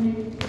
ಇದ್ರು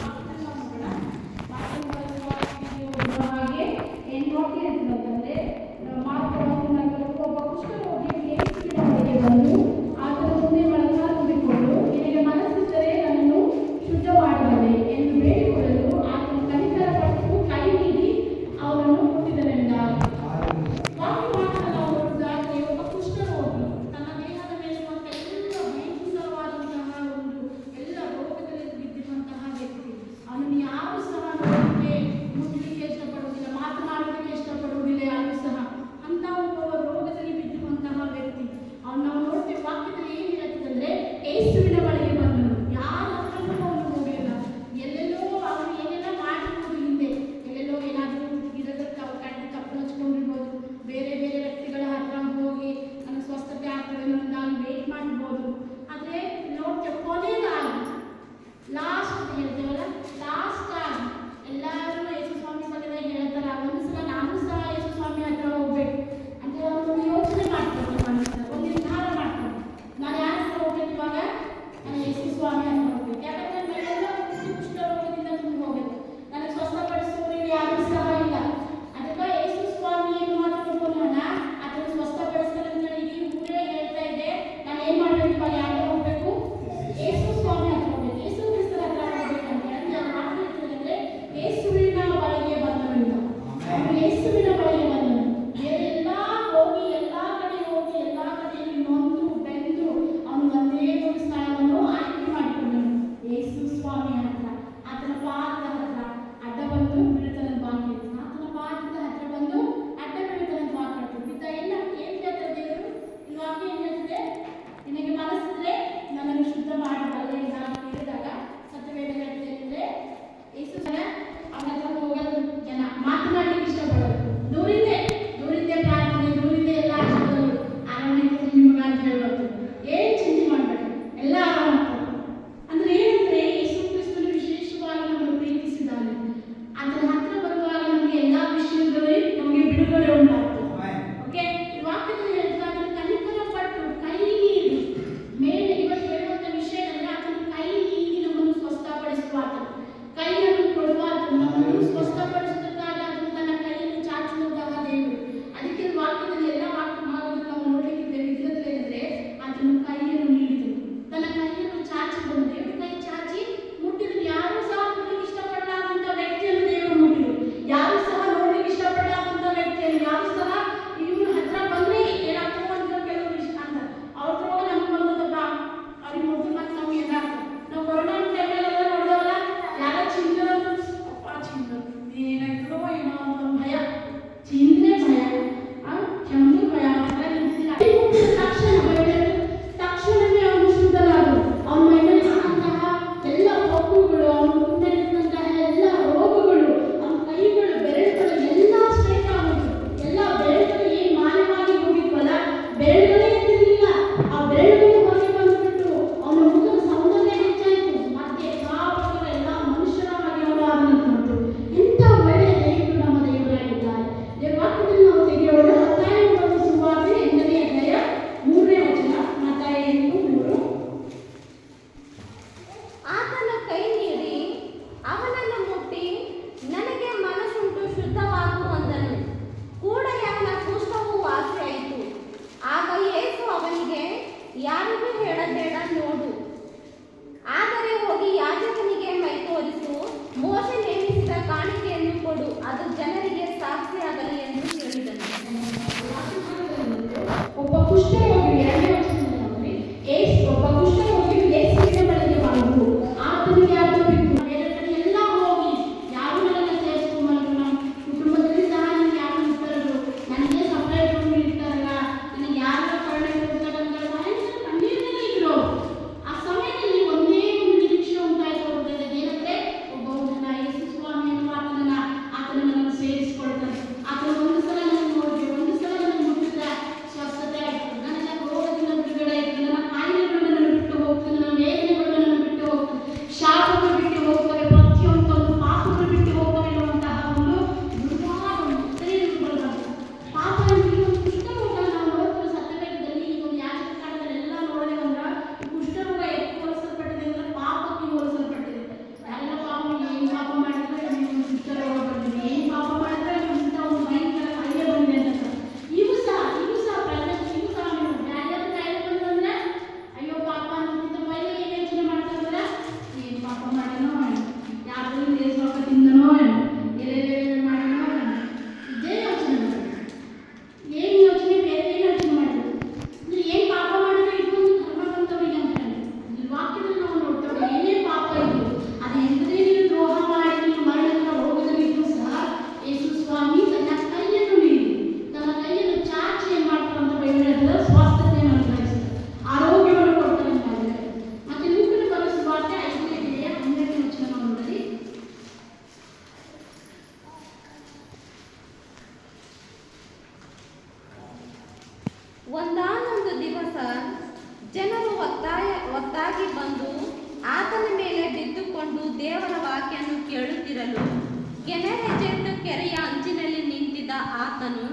ಆತನು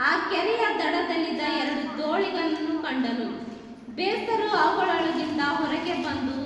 ಆ ಕೆರೆಯ ದಡದಲ್ಲಿದ್ದ 2 ದೋಣಿಗಳನ್ನು ಕಂಡನು. ಬೇಸರು ಅವುಗಳೊಳಗಿಂದ ಹೊರಗೆ ಬಂದು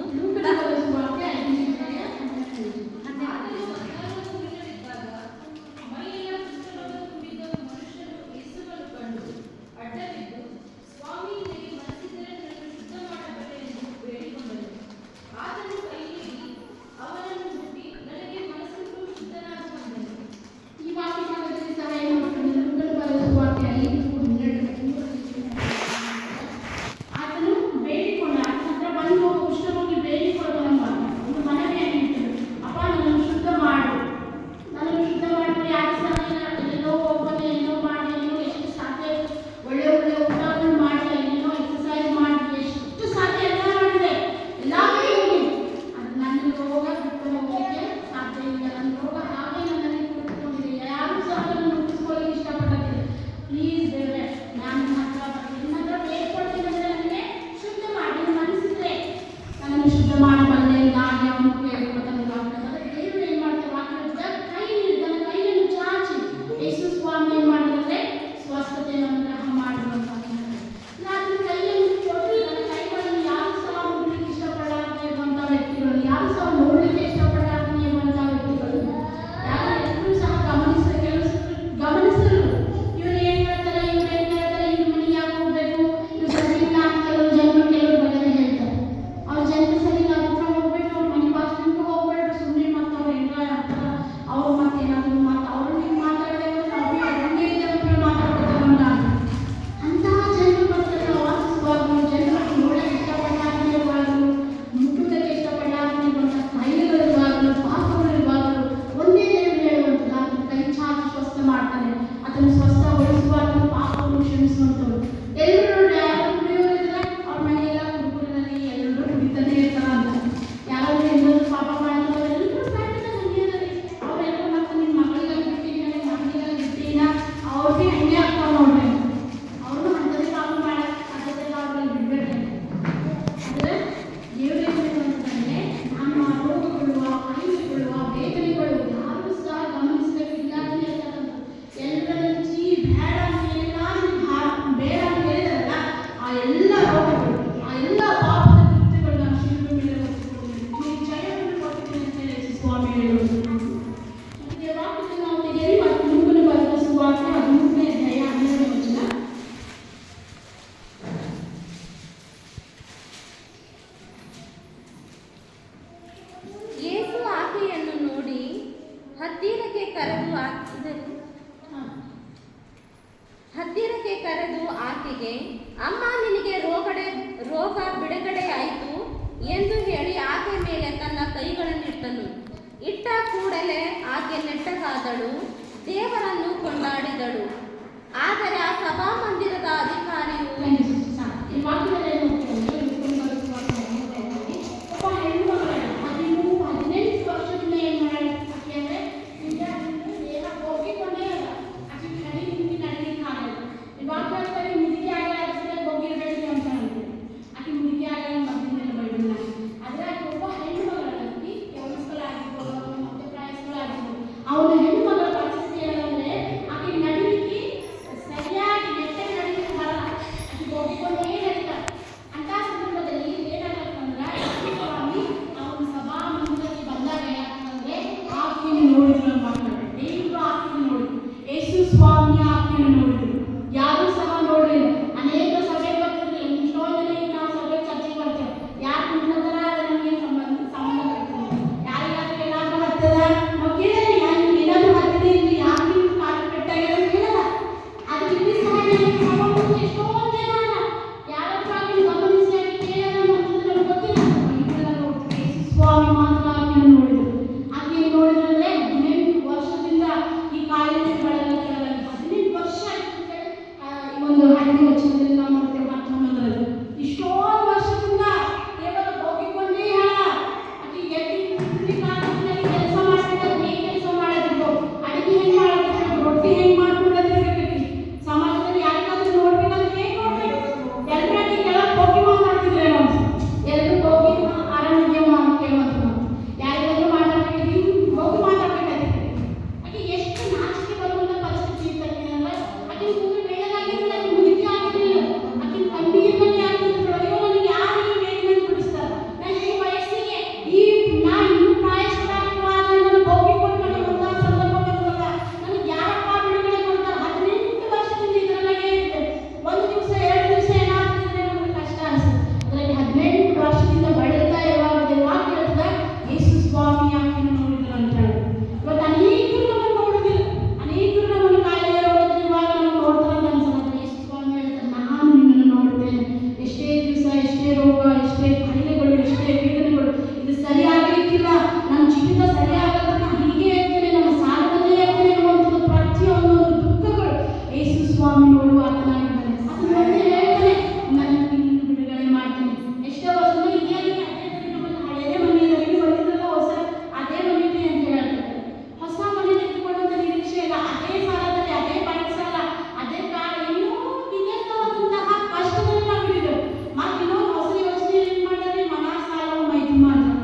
ಹತ್ತಿರಕ್ಕೆ ಕರೆದು ಆಕೆಗೆ, ಅಮ್ಮ, ನಿನಗೆ ರೋಗ ಬಿಡುಗಡೆ ಆಯಿತು ಎಂದು ಹೇಳಿ ಆಕೆ ಮೇಲೆ ತನ್ನ ಕೈಗಳನ್ನಿಟ್ಟನು. ಇಟ್ಟ ಕೂಡಲೇ ಆಕೆ ನೆಟ್ಟಗಾದಳು, ದೇವರನ್ನು ಕೊಂಡಾಡಿದಳು. ಆದರೆ ಆ ಸಭಾಮಂದಿರದ ಅಧಿಕಾರಿಯು ಕೆಲಸ ಸರಿಯಾಗೋದನ್ನ ಹೀಗೆ ಹೇಳ್ತೇನೆ, ನಮ್ಮ ಸಾಲದಲ್ಲೇ ಹೇಳ್ತೇನೆ ಅನ್ನುವಂಥದ್ದು ಪ್ರತಿಯೊಂದು ದುಃಖಗಳು ಯೇಸು ಸ್ವಾಮಿ ನೋಡುವ ಆತನಾಗಿದ್ದಾನೆ. ಅದನ್ನ ಒಂದೇ ಹೇಳ್ತಾನೆ, ನನ್ನ ನಿನ್ನನ್ನು ಬಿಡುಗಡೆ ಮಾಡ್ತೇನೆ. ಎಷ್ಟೋ ವರ್ಷದಿಂದ ಇದೆಯಾಗಿ ಅದೇ ನಮ್ಮಲ್ಲಿ ಹಳೆಯ ಮನೆಯಲ್ಲಿ ಬಂದಿದ್ದಲ್ಲ, ಹೊಸ ಅದೇ ಮನೆಯಲ್ಲಿ ಅಂತ ಹೇಳ್ತಾರೆ. ಹೊಸ ಮನೆ ತೆಗೆದುಕೊಳ್ಳುವಂಥ ನಿರೀಕ್ಷೆ ಇಲ್ಲ. ಅದೇ ಸಾಲದಲ್ಲಿ, ಅದೇ ಬೈಕ್ ಸಾಲ, ಅದೇ ಕಾರ್, ಇನ್ನೂ ವಿಧವಾದಂತಹ ಕಷ್ಟದಲ್ಲಿ ನಾವು ಹಿಡಿದೆವು. ಮತ್ತೆ ಇನ್ನೊಂದು ಹೊಸ ಯೋಚನೆ ಏನ್ ಮಾಡಿದ್ರೆ ಮನ ಸಾಲವು ಮೈತು ಮಾಡ್ತಾರೆ.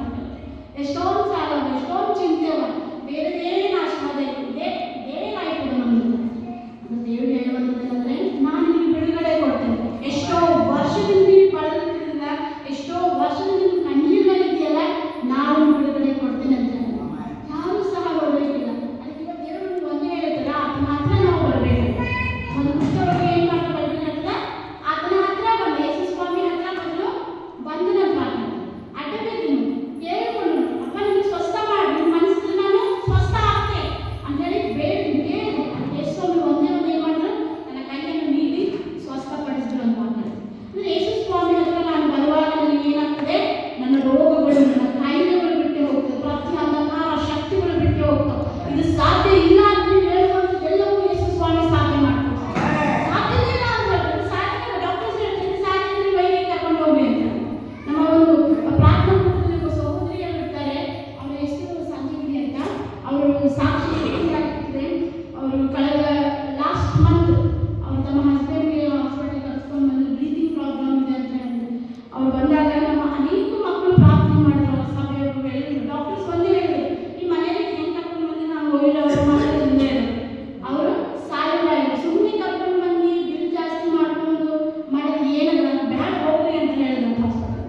ಎಷ್ಟೊಂದು ಸಾಲ, ಎಷ್ಟೊಂದು ಚಿಂತೆ ಅವ, ಬೇರೆದೇನು ಆಶೀರ್ವಾದ ಇದೆ, ಇದೇ ಲೈಫ್ ಇದೆ ನಮ್ಮದು. ಅದು ದೇವರು ಹೇಳುವಂಥದ್ದೇನೆಂದ್ರೆ, ನಾನು ನಿಮಗೆ ಬಿಡುಗಡೆ ಕೊಡ್ತೇನೆ. ಎಷ್ಟೋ ವರ್ಷದಿಂದ ನೀವು ಬಳಲುತ್ತಿರಲಿಲ್ಲ, ಎಷ್ಟೋ ವರ್ಷದಿಂದ ನೀವು ಕಣ್ಣೀರಿನಲ್ಲಿದೆಯಲ್ಲ, ನಾನು ಬಿಡುಗಡೆ ಕೊಡ್ತೇನೆ ಅಂತ ಹೇಳಿ ಯಾರೂ ಸಹ ಬರಬೇಕಿಲ್ಲ. ಅದಕ್ಕೆ ಇವತ್ತು ದೇವರು ಒಂದೇ ಹೇಳ್ತಾರೆ, ಆತನ ಹತ್ರ ನಾವು ಬರಬೇಕು. ಒಂದು ಪುಸ್ತಕವಾಗಿ ಏನು ಮಾಡ್ತಾ ಬೈಬಲ್ ಆತನ ಹತ್ರ ಬಂದು, ಯೇಸು ಸ್ವಾಮಿ ಹತ್ರ ಬಂದು ಬಂದ ನಂತರ ಅಡ್ಡಬೇಕು ಕೇಳಿಕೊಂಡು, ಅಪ್ಪ ನಿಮ್ಗೆ ಸ್ವಸ್ಥ ಮಾಡಿ, ನಿಮ್ಮ ಮನಸ್ಸಲ್ಲಿ ನಾನು ಸ್ವಸ್ಥ ಆಗ್ತೆ ಅಂತೇಳಿ ಬೇಡಿ ಕೇಳಿ ಯೇಸು ಸ್ವಾಮಿ ಒಂದೇ ಏನು ಮಾಡಿದ್ರು, ನನ್ನ ಕೈಯನ್ನು ನೀಡಿ ಸ್ವಸ್ಥಪಡಿಸಿದ್ರು ಅಂತ ಮಾಡ್ತಾರೆ. ಅಂದರೆ ಯೇಸು ಸ್ವಾಮಿ ಹತ್ರ ನಾನು ಬರುವಾಗ ನನಗೆ ಏನಾಗ್ತದೆ, ನನ್ನ ರೋಗಗಳು, ನನ್ನ ಕಾಯಿಲೆಗಳು ಬಿಟ್ಟು ಹೋಗ್ತದೆ, ಪ್ರತಿ ಅಂಧಕಾರ ಶಕ್ತಿಗಳು ಬಿಟ್ಟು ಹೋಗ್ತವೆ. ಇದು ಸಾಧ್ಯ ಇಲ್ಲ ಅಂತ ಹೇಳುವಂಥದ್ದೆಲ್ಲವೂ ಯೇಸು ಸ್ವಾಮಿ ಸಾಧ್ಯ ಮಾಡ್ತಾರೆ. ಸಾಧ್ಯ ಇಲ್ಲ ಅಂದ್ರೆ ಸಾಧ್ಯ, ಡಾಕ್ಟರ್ಸ್ ಹೇಳ್ತಾರೆ ಸಾಧ್ಯ ಇದ್ರೆ ವೈದ್ಯರಿಗೆ ಕರ್ಕೊಂಡು ಹೋಗ್ಲಿ ಅಂತ. ನಮ್ಮ ಒಂದು ಪ್ರಾರ್ಥನಾ ಕೂಟದಲ್ಲಿ ಒಬ್ಬ ಸಹೋದರಿಯರು ಇರ್ತಾರೆ, ಅವ್ರ ಹೆಸರು ಸಂಜೀವಿನಿ ಅಂತ. ಅವರು ಸಾಕ್ಷಿ ಆಗ್ತಿದೆ. ಅವರು ಕಳೆದ ಲಾಸ್ಟ್ ಮಂತ್ ಅವರು ತಮ್ಮ ಹಸ್ಬೆಂಡ್ಗೆ ಹಾಸ್ಪಿಟಲ್ ಕರ್ಸ್ಕೊಂಡು ಬಂದು ಬ್ರೀತಿಂಗ್ ಪ್ರಾಬ್ಲಮ್ ಇದೆ ಅಂತ ಹೇಳಿದ್ರು. ಅವ್ರು ಬಂದಾಗ ನಮ್ಮ ಅನೇಕ ಮಕ್ಕಳು ಪ್ರಾರ್ಥನೆ ಮಾಡಿದ್ರು. ಸಭೆಯವರು ಹೇಳಿದ್ರು, ಡಾಕ್ಟರ್ಸ್ ಒಂದೇ ಹೇಳಿದ್ರು, ಈ ಮನೆಯಲ್ಲಿ ಹೆಂಗೆ ಕರ್ಕೊಂಡು ಬಂದು ನಾವು ಹೋಗಿಲ್ಲ, ಅವರು ಮಾಡೋದ್ರಿಂದ ಅವರು ಸಾಯೋದಾಗಿಲ್ಲ, ಸುಮ್ಮನೆ ಕರ್ಕೊಂಡು ಬಂದು ಬಿಲ್ ಜಾಸ್ತಿ ಮಾಡ್ಕೊಂಡು ಮಾಡೋದು ಏನದ, ಬ್ಯಾಡ್ ಹೋಗ್ರಿ ಅಂತ ಹೇಳಿದ್ರು ಹಾಸ್ಪಿಟಲ್.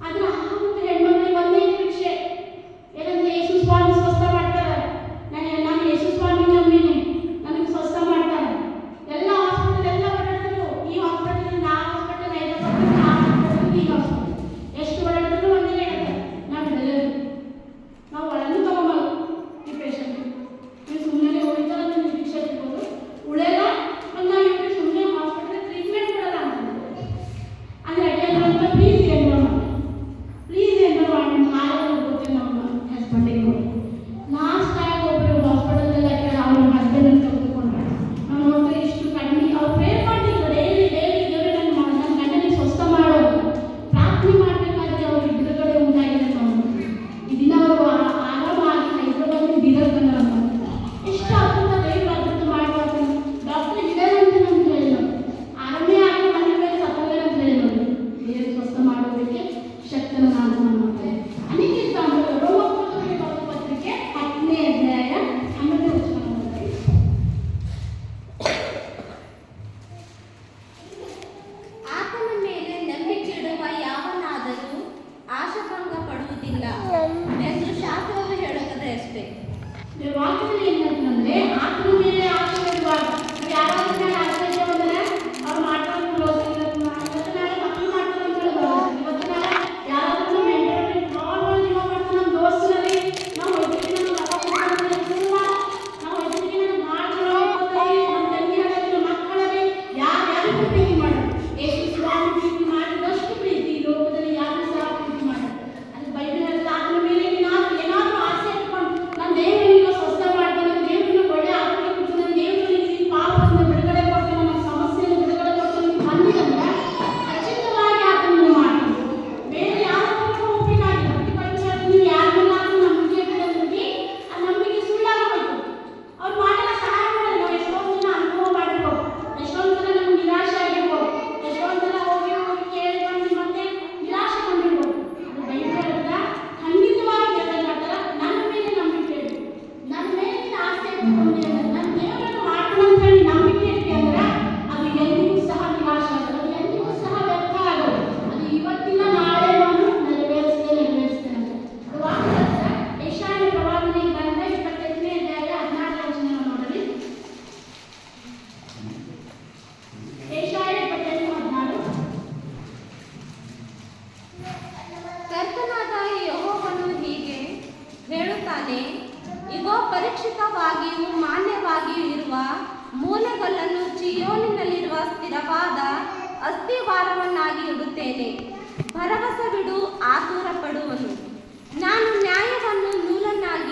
ಆದ್ರೆ ಆ ಒಂದು ಹೆಣ್ಮಕ್ಳಿಗೆ ಒಂದೇ ನಿರೀಕ್ಷೆ ಏನಂದ್ರೆ, ಯೇಸು ಸ್ವಾಮಿ ಸ್ವಸ್ಥ ಮಾಡ್ತಾರೆ, ನಾನು ಯೇಸು ಸ್ವಾಮಿ ನಂಬಿನಿ, ನನಗೆ ಸ್ವಸ್ಥ ಮಾಡ್ತಾರೆ. ಎಲ್ಲ ಹಾಸ್ಪಿಟಲ್ ಎಲ್ಲ ಓಡಾಡಿದ್ರು, ಈ ಹಾಸ್ಪಿಟಲ್ ಆ ಹಾಸ್ಪಿಟಲ್, ಹೈದರಾಬಾದ್ ಆ ಹಾಸ್ಪಿಟಲ್, ಈ ಹಾಸ್ಪಿಟಲ್, ಎಷ್ಟು ಓಡಾಡಿದ್ರು ಒಂದೇ ಹೇಳ್ತಾರೆ, ನಾವು ಬಿಡಲೇರು, ನಾವು ಒಳಗೂ ತಗೊಂಬಲ್ಲ ಈ ಪೇಷಂಟ್. ನೀವು ಸುಮ್ಮನೆ ಹೋಗಿದ್ದಾರೆ ಅಂತ ನಿರೀಕ್ಷೆ ಇರ್ಬೋದು, ಉಳಿಯಲ್ಲ ಮತ್ತು ನಾವು ಇವ್ರಿಗೆ ಸುಮ್ಮನೆ ಹಾಸ್ಪಿಟಲ್ ಟ್ರೀಟ್ಮೆಂಟ್ ಕೊಡಲ್ಲ ಅಂತ ಅಂದರೆ ಅಡ್ಡಿಯಂತ ಪ್ಲೀಸ್ ಏನಾರ ಮಾಡಿ, ಪ್ಲೀಸ್ ಏನಾರ ಮಾಡಿ, ನಿಮ್ಮ ಕಾಲಲ್ಲಿ ಗೊತ್ತಿಲ್ಲ ನಮ್ಮ ಹಸ್ಬೆಂಡಿಗೆ ಕೊಡಿ. ಲಾಸ್ಟ್ ಆಗಿ ಒಬ್ಬರು ಹಾಸ್ಪಿಟಲ್ದಲ್ಲಿ ಅವ್ರ ಹಸ್ಬೆಂಡನ್ನು ತೆಗೆದುಕೊಂಡ್ರೆ ನಾವು ನೋಡಿದ್ರೆ ಇಷ್ಟು ಕಡಿಮೆ ಅವ್ರು ಪ್ರೇರ್ ಮಾಡ್ತಿದ್ರು, ಡೈಲಿ ದೇವರೇ ನನ್ನ ಗಂಡನಿಗೆ ಸ್ವಸ್ಥ ಮಾಡೋದು ಪ್ರಾರ್ಥನೆ ಮಾಡಬೇಕಾದ್ರೆ ಅವ್ರಿಗೆ ಬಿಡುಗಡೆ ಉಂಟಾಗಿದೆ. ನಾವು ಈ ದಿನ ಅವರು ಆರಾಮಾಗಿ ಹೈದರಾಬಾದ್ ಬೀದರ್ ಬಂದರು ಅಂತ. ಎಷ್ಟು ಅದ್ಭುತ ದೇವರು ಅದ್ಭುತ ಮಾಡ್ಬಾರ್ದು. ಡಾಕ್ಟರ್ ಇದ್ದಾರೆ ಅಂತ ನಮ್ಗೆ ಹೇಳಿದ್ರು, ಆರಾಮೇ ಆಗಿ ಮನೆ ಮೇಲೆ ಸತ್ತೋದ್ರೆ ಅಂತ ಹೇಳಿದ್ರು. ದೇವರು ಸ್ವಸ್ಥ ಮಾಡೋದಕ್ಕೆ ಶಕ್ತನ ನಾನು ಮಾಡ್ತೇವೆ. ಅನೇಕ ಎಕ್ಸಾಂಪಲ್ ರೋಮಪುರದವರಿಗೆ ಬರೆದ ಪತ್ರಿಕೆ 10ನೇ ಅಧ್ಯಾಯ 11ನೇ ವಚನ ಓದ್ತೀವಿ. ಆತನ ಮೇಲೆ ನಂಬಿಕೆ ಇಡುವ ಯಾವನಾದರೂ ಆಶಾಭಂಗ ಪಡುವುದಿಲ್ಲ ಎಂದು ಶಾಸ್ತ್ರವು ಹೇಳುತ್ತದೆ ಅಷ್ಟೇ. ವಾಕ್ಯದಲ್ಲಿ ಏನು ಹೇಳ್ತಂದ್ರೆ, ಆತನ ಮೇಲೆ ಆಶೆ ಇಡುವಾಗ ಯಾರಾದ್ರೂ ಮೇಲೆ ಆಶ್ಚರ್ಯ ಬಂದರೆ ಅವ್ರು ಮಾಡ್ತಾರೆ, ಇವತ್ತು ನಾಳೆ ಮಕ್ಕಳು ಮಾಡ್ತಾರೆ ಅಂತ ಹೇಳಿದ್ರು. ಇವತ್ತು ನಾಳೆ ಯಾರಾದ್ರೂ ಮೆಂಟಲ್ ಪ್ರಾಬ್ಲಮ್ ಜೀವ ಮಾಡ್ತಾರೆ, ನಮ್ಮ ದೋಸ್ತರಲ್ಲಿ ನಾವು ವೈದ್ಯಕೀಯ ನಾವು ವೈದ್ಯಕೀಯ ಭಾಳ ಚಲೋ ಹೋಗ್ತೀವಿ, ನಮ್ಮ ತಂಗಿ ಹಾಗಾದ್ರೆ ಮಕ್ಕಳಲ್ಲಿ ಯಾರು ಪ್ರೀತಿ ಮಾಡೋದು, ಯೇಸು ಸ್ವಾಮಿ ಪ್ರೀತಿ ಮಾಡಿದಷ್ಟು ಪ್ರೀತಿ ಈ ಲೋಕದಲ್ಲಿ ಯಾರು ಸಹ ಪ್ರೀತಿ ಮಾಡೋದು. ಅದು ಬೈಬಲ್ ಹೇಳುತ್ತೆ, ಆತನ ಮೇಲೆ ನಾವು ಏನಾದರೂ ಆಸೆ ಇಟ್ಕೊಂಡು ನನ್ನ ದೇವರಿಗೆ ಸ್ವಸ್ಥ ಮಾಡ್ತಾನೆ, ದೇವರಿಗೆ ಒಳ್ಳೆ ಆರೋಗ್ಯ ಕೊಡ್ತಾನೆ, ದೇವರಿಗೆ ಈ ಪಾಪದಿಂದ ಬಿಡುಗಡೆ ಕೊಡ್ತಾನೆ, ನಮ್ಮ ಸಮಸ್ಯೆಯನ್ನು ಬಿಡುಗಡೆ ಕೊಡ್ತಾನೆ ಬಂದಿದಂದ್ರೆ ಖಚಿತವಾಗಿ ಆತನನ್ನು ಮಾಡ್ತಾನೆ. ಬೇರೆ ಯಾರನ್ನು ಹೋಗ್ಬೇಕಾಗಿಲ್ಲ. ನೀವು ಯಾರ ಮೇಲಾದ್ರೂ ನಂಬಿಕೆ ಇಟ್ಟಿದ್ರೆ ಆ ನಂಬಿಕೆ ಸುಳ್ಳಾಗೋಯ್ತು. ಅವ್ರು ಮಾಡಿದ ಸಹಾಯ ಮಾಡಿಲ್ಲ. ನಾವು ಎಷ್ಟೊಂದು ಜನ ಅನುಭವ ಮಾಡಿರ್ಬೋದು, ಎಷ್ಟೊಂದು ಸಲ ನಮ್ಗೆ ನಿರಾಶೆ ಆಗಿರ್ಬೋದು, ಎಷ್ಟೊಂದು ಸಲ ಹೋಗಿ ಕೇಳಿ ಬಂದು ಮತ್ತೆ ನಿರಾಶೆ ಕೊಂಡಿರ್ಬೋದು. ಅದು ಬೈಬಲ್ ಖಂಡಿತವಾಗಿ ಹೇಳ್ತಾರೆ, ನನ್ನ ಮೇಲೆ ನಂಬಿಕೆ ಇಡು, ನನ್ನ ಮೇಲೆ ಆಸೆ ಇಟ್ಕೊಂಡಿದ್ದೆ, ನನ್ನ ದೇವರನ್ನು ಮಾಡ್ತಾನೆ ಅಂತ ಹೇಳಿ ನಂಬಿಕೆ ಇಟ್ಟು ಅಂದ್ರೆ ಅದು ಎಂದಿಗೂ ಸಹ ನಿರಾಶೆ ಆಗೋದು, ಅದು ಎಂದಿಗೂ ಸಹ ವ್ಯರ್ಥ ಆಗೋದು. ಅದು ಇವತ್ತಿನ ನಾಳೆ ನಾನು ನೆರವೇರಿಸ್ತೇನೆ ಅಂತ. ಅದು ವಾಕ್ಯ ಯೆಶಾಯ ಪ್ರವಾದನೆ ಗ್ರಂಥ 25ನೇ ಅಧ್ಯಾಯ 14ನೇ ವಚನ ನೋಡಿರಿ. ಯೆಶಾಯ 25:14. ಕರ್ತನಾದ ಯೆಹೋವನು ಹೀಗೆ ಹೇಳುತ್ತಾನೆ, ಇಗೋ ಪರೀಕ್ಷಿತವಾಗಿಯೂ ಮಾನ್ಯವಾಗಿಯೂ ಇರುವ ಮೂಲೆಗಲ್ಲನ್ನು ಚೀಯೋನಿನಲ್ಲಿರುವ ಸ್ಥಿರವಾದ ಅಸ್ಥಿವಾರವನ್ನಾಗಿ ಇಡುತ್ತೇನೆ. ಭರವಸೆ ಬಿಡು, ಆತುರ ಪಡುವನು. ನಾನು ನ್ಯಾಯವನ್ನು ನೂಲನ್ನಾಗಿ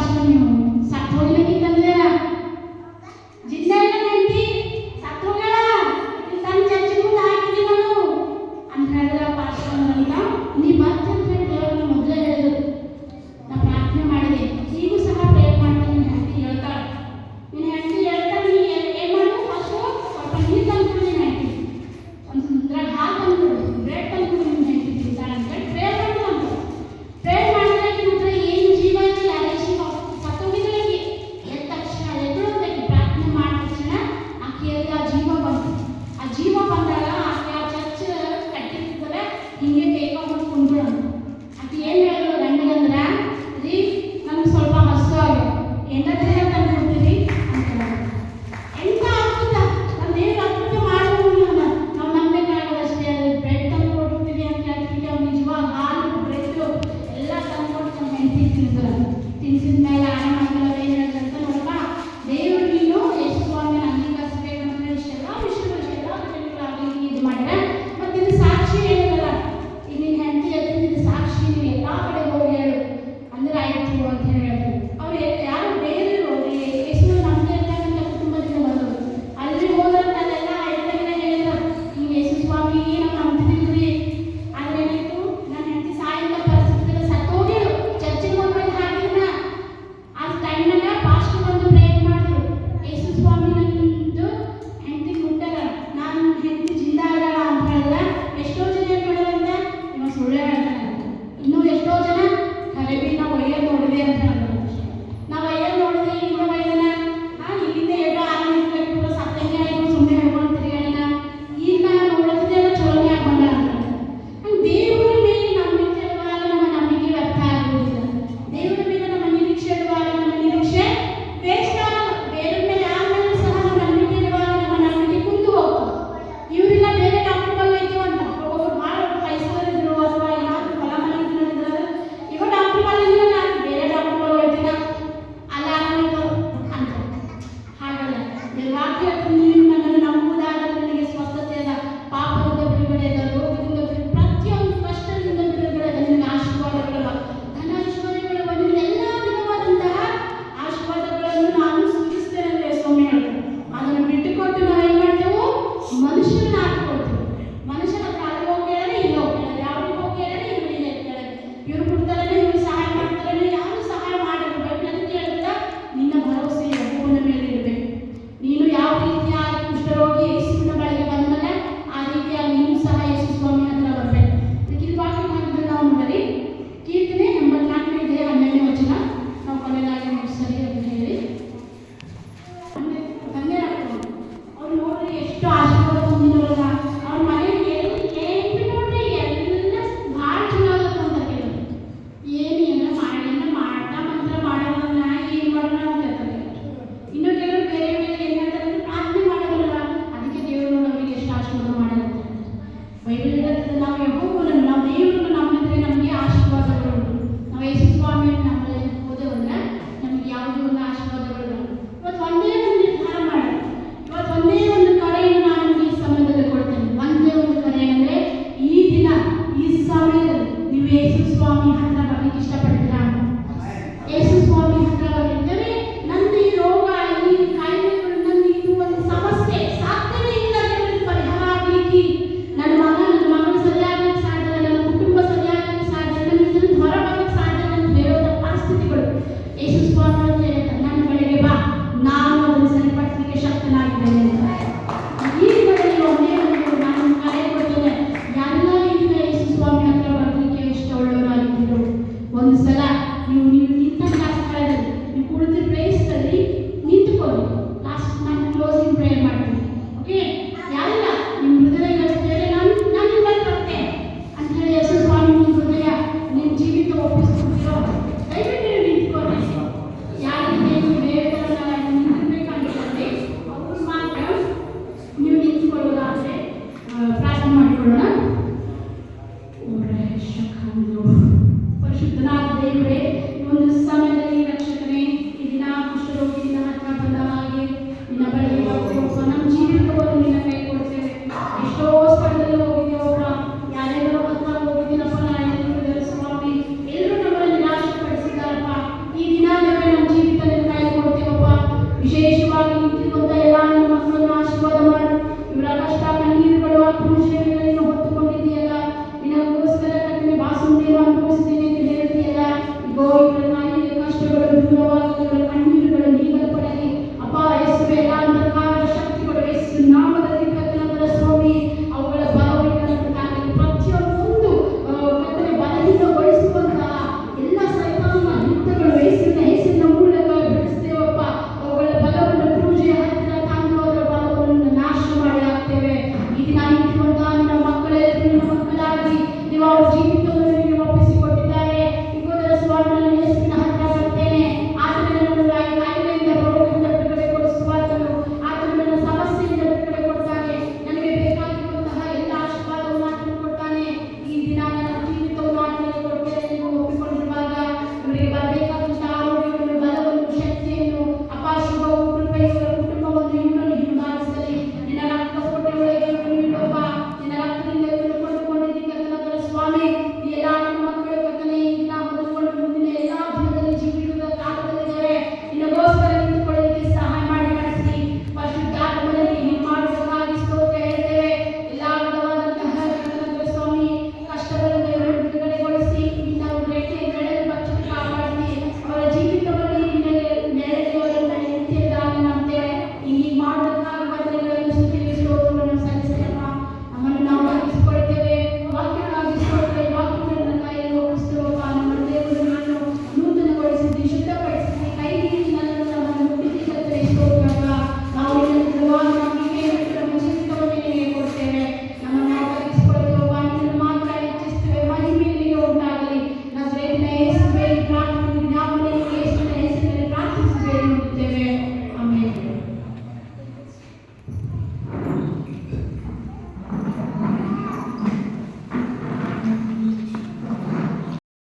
ಪಾಸ್ಟರ್ ನೀವು ಸತ್ತು ಹೋಗ್ಲಿಕ್ಕಿತ್ತಂದ್ರೆ ಜಿಂದ ಇಲ್ಲ ನೆಂಟಿ ಸತ್ತು ಹೋಗ್ಯಾಳ ತನ್ನ ಚರ್ಚೆ ಮುಂದೆ ಹಾಕಿದ್ದೆ ನಾನು ಅಂತ ಹೇಳಿದ್ರೆ ಪಾಸ್ಟರ್ ಅಂತ ನೀ ಮತ್ತೆ ಅಂತ ಹೇಳಿ ದೇವರು ಮೊದಲೇ ಹೇಳಿದ್ರು. ನಾ ಪ್ರಾರ್ಥನೆ ಮಾಡಿದೆ, ಈಗೂ ಸಹ ಪ್ರೇಯರ್ ಮಾಡ್ತೀನಿ. ನಿನ್ನ ಹೆಂಡತಿ ಹೇಳ್ತಾಳೆ, ನಿನ್ನ ಹೆಂಡತಿ ಹೇಳ್ತಾಳೆ, ನೀ ಏನು ಮಾಡು ಫಸ್ಟು ಸ್ವಲ್ಪ ನೀರು ತಂದ್ಬಿಡು. ನಿನ್ನ ಹೆಂಡತಿ ಒಂದು ಇದ್ರಾಗ ಹಾಲು ತಂದ್ಬಿಡು, ಬ್ರೆಡ್ ತಂದ್ಬಿಡು, ನಿನ್ನ ಹೆಂಡತಿ ತಿಂತಾಳೆ ಅಂತ ಹೇಳಿ ಪ್ರೇಯರ್ ಮಾಡಿದಂತ. ಪ್ರೇಯರ್ ಮಾಡಿದ್ರೆ ಮಾತ್ರ ಏನು ಜೀವ ಇಲ್ಲ, ಯಾರೇ ಜೀವ ಸತ್ತೋಗಿದ್ರೆ ಎದ್ದ ತಕ್ಷಣ ಎದುರುತ್ತಾಗಿ ಪ್ರಾರ್ಥನೆ ಮಾಡಿದ ತಕ್ಷಣ ಆಕೆಯಲ್ಲಿ ಆ ಜೀವ ಬಂತು. ಆ ಜೀವ ಬಂದಾಗ ಆಕೆ ಆ ಚರ್ಚ್ ಕಟ್ಟಿರ್ತದೆ ಹಿಂಗೆ ಕೈಕೊಂಡು ಕುಂದ್ಬಿಡೋದು. ಆಕೆ ಏನು ಹೇಳಿದ್ರು ಗಂಡಗಂದ್ರೆ, ರೀ ನಮ್ಗೆ ಸ್ವಲ್ಪ ಹಸು ಆಗಿ ಎಂಟನೇ ತಂದು ಕೊಡ್ತೀವಿ ಅಂತ ಹೇಳಿದ್ರು. ಎಂತ ಅದ್ಭುತ! ನಮ್ಮ ದೇವ್ರ ಅದ್ಭುತ ಮಾಡೋದು ನಾವು ನಂಬಬೇಕಾಗಲ್ಲ ಅಷ್ಟೇ. ಅದು ಬ್ರೆಡ್ ತಂದು ಕೊಡ್ತೀವಿ ಅಂತ ಹೇಳ್ತೀವಿ, ಅವ್ನು ನಿಜವಾಗ ಹಾಲು ಬ್ರೆಡ್ಡು ಎಲ್ಲ ತಂದು ಕೊಟ್ಟು ನಮ್ಮ ಹೆಂಡತಿ ತಿಂದ್ರು. ತಿನ್ಸಿದ ಮೇಲೆ ಆರಾಮಾಗಿಲ್ಲ ಏನು ಹೇಳಿದ್ರಂತ ನೋಡಪ್ಪ, ದೇವರು ನೀನು ಎಷ್ಟು ಸ್ವಾಮಿ ಅಂಗೀಕರಿಸ್ಬೇಕಂದ್ರೆ ಇಷ್ಟೆಲ್ಲ ವಿಷಯಗಳಾಗಲಿ ಇದು ಮಾಡಿದ್ರೆ ಮತ್ತು ಇದು ಸಾಕ್ಷಿ ಹೇಳಿದಲ್ಲ, ಈಗ ನಿನ್ನ ಹೆಂಡತಿ ಎತ್ತಿದ್ದು ಸಾಕ್ಷಿ, ನೀವು ಎಲ್ಲ ಕಡೆ ಹೋಗಿ ಹೇಳು ಅಂದ್ರೆ ಆಯ್ತು ಅಂತ ಹೇಳಿದ್ರು. ಅವ್ರು ಯಾರು ಬೇರೆ ಯೇಸು ನಮ್ಮದೇ ಇರ್ತಕ್ಕಂಥ ಕುಟುಂಬದಿಂದ ಬಂದರು. ಅಲ್ಲಿ ಹೋದ್ರೆ ಅಲ್ಲೆಲ್ಲ ಎಲ್ಲರಿಗೆಲ್ಲ ಹೇಳಿದ್ರು, ನೀವು ಯೇಸು ಸ್ವಾಮಿಗೆ ನಾವು ನಂಬ್ತಿದ್ವಿ. ಆದರೆ ಏನಾಯ್ತು, ನನ್ನ ಹೆಂಡತಿ ಸಾಯಿಂದ ಪರಿಸ್ಥಿತಿಯಲ್ಲಿ ಸತ್ತೋಗಿರು. ಚರ್ಚಿಗೆ ಒಂದು ಹಾಕಿದ್ನ ಆ ಟೈಮ್ನಾಗ ಪಾಸ್ಟರ್ ಬಂದು ಪ್ರೇಯರ್ ಮಾಡಿದ್ರು. ಯೇಸು ಸ್ವಾಮಿ ನನ್ನದು ಹೆಂಡತಿ ಮುಟ್ಟಲ್ಲ, ನಾನು ಹೆಂಡತಿ ಜಿಂದ ಆಗಲ್ಲ ಅಂತ ಹೇಳಿದ್ರೆ ಎಷ್ಟೋ ಜನ ಏನು ಮಾಡೋದಂತ ಇವಾಗ ಸುಳ್ಳು ಹೇಳ್ತಾನೆ. ಇನ್ನೂ ಎಷ್ಟೋ ಜನ ಖರೇಬಿ ನಾವು ಒಯ್ಯೋದು ನೋಡಿದೆ ಅಂತ ಹೇಳಿದ್ರು. ನಾವು ಒಯ್ಯೋದು ನೋಡಿದೆ, ಇಲ್ಲಿಂದ ಒಯ್ದನ ಇಲ್ಲಿಂದ ಎರಡು ಆರು ಕಟ್ಬಿಟ್ಟು ಸತ್ತಂಗೆ ಆಯ್ತು, ಸುಮ್ಮನೆ ಹೇಳ್ಕೊಂಡು ತಿರುಗಾಡಿನ. ಈಗ ನಾನು ನೋಡೋದಿದೆಲ್ಲ ಚಲೋನೇ ಆಗಿ ಬಂದ ಅಂತ ಹಂಗೆ ದೇವರ ಮೇಲೆ ನಂಬಿಕೆ ಇಡುವಾಗ ನಮ್ಮ ನಂಬಿಕೆ ವ್ಯರ್ಥ ಆಗುವುದಿಲ್ಲ. ದೇವರ ಮೇಲೆ ನಮ್ಮ ನಿರೀಕ್ಷೆ ಇಡುವಾಗ ನಮ್ಮ ನಿರೀಕ್ಷೆ ವೇಸ್ಟ್ ಆಗಲ್ಲ. ಬೇರೆ ಮೇಲೆ ಯಾರ ಮೇಲೆ ಸಹ ನಮ್ಮ ನಂಬಿಕೆ ಇಡುವಾಗ ನಮ್ಮ ನಂಬಿಕೆ ಕುಂದು ಹೋಗ್ತದೆ. ಇವರೆಲ್ಲ ಬೇರೆ ಡಾಕ್ಟರ್ ಬಲ್ಲ ಇದ್ದೀವಿ ಅಂತ ಒಬ್ಬರು ಭಾಳ ಪೈಸರಿದ್ರು ಅಥವಾ ಏನಾದರೂ ಹೊಲ ಮನೆ ಇದ್ರೆ ಇವ ಡಾಕ್ಟರ್ ಬಲ್ಲಿಂದ ನಾನು ಬೇರೆ ಡಾಕ್ಟರ್ ಬಲ್ಲ ಹೋಗ್ತೀನ ಅಲ್ಲ ಅಂತ ಹಾಗಲ್ಲ. ವಾಕ್ಯ ನೀವು ನನ್ನನ್ನು ನಂಬುವುದಾದರೆ ನನಗೆ ಸ್ವಸ್ಥತೆ ಅದ, ಪಾಪದಿಂದ ಬಿಡುಗಡೆ ಅದ, ರೋಗದಿಂದ ಪ್ರತಿಯೊಂದು ಕಷ್ಟದಿಂದ ಬಿಡುಗಡೆ ಅದ, ನಿನಗೆ ಆಶೀರ್ವಾದಗಳವ, ಧನ ಐಶ್ವರ್ಯಗಳವ, ನಿನಗೆ ಎಲ್ಲ ವಿಧವಾದಂತಹ ಆಶೀರ್ವಾದಗಳನ್ನು ನಾನು ಸೂಚಿಸ್ತೇನೆ ಅಂತ ಸ್ವಾಮಿ ಹೇಳ್ತಾರೆ. ಅದನ್ನು ಬಿಟ್ಟುಕೊಟ್ಟು ನಾವು ಏನು ಮಾಡ್ತೇವೆ, ಮನುಷ್ಯನ